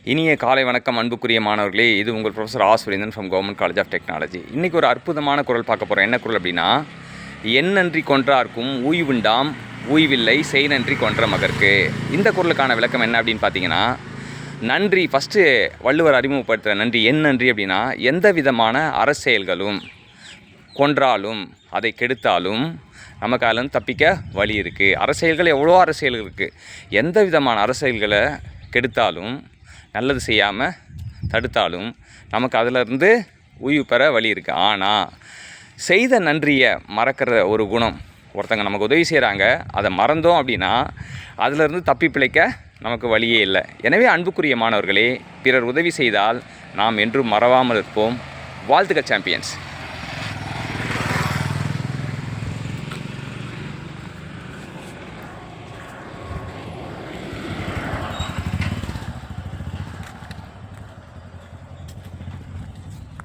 இனிய காலை வணக்கம் அன்புக்குரிய மாணவர்களே. இது உங்கள் professor Aswarindhan from government college of technology. இன்றைக்கி ஒரு அற்புதமான குரல் பார்க்க போகிறோம். என்ன குரல் அப்படின்னா, என் நன்றி கொன்றார்க்கும் ஊய்வுண்டாம் ஊய்வில்லை செய் நன்றி கொன்ற மகற்கு. இந்த குரலுக்கான விளக்கம் என்ன அப்படின்னு பார்த்தீங்கன்னா, நன்றி ஃபஸ்ட்டு வள்ளுவர் அறிமுகப்படுத்துகிற நன்றி என் நன்றி அப்படின்னா, எந்த விதமான அரசியல்களும் கொன்றாலும் அதை கெடுத்தாலும் நமக்கு அதில் தப்பிக்க வழி இருக்குது. அரசியல்கள் எவ்வளோ அரசியல்கள் இருக்குது. எந்த விதமான அரசியல்களை கெடுத்தாலும் நல்லது செய்யாமல் தடுத்தாலும் நமக்கு அதிலிருந்து உய்வு பெற வழி இருக்குது. ஆனால் செய்த நன்றியை மறக்கிற ஒரு குணம், ஒருத்தங்க நமக்கு உதவி செய்கிறாங்க, அதை மறந்தோம் அப்படின்னா அதிலிருந்து தப்பி பிழைக்க நமக்கு வழியே இல்லை. எனவே அன்புக்குரிய மாணவர்களே, பிறர் உதவி செய்தால் நாம் என்றும் மறவாமல் இருப்போம். வாழ்த்துக்கள் சாம்பியன்ஸ்.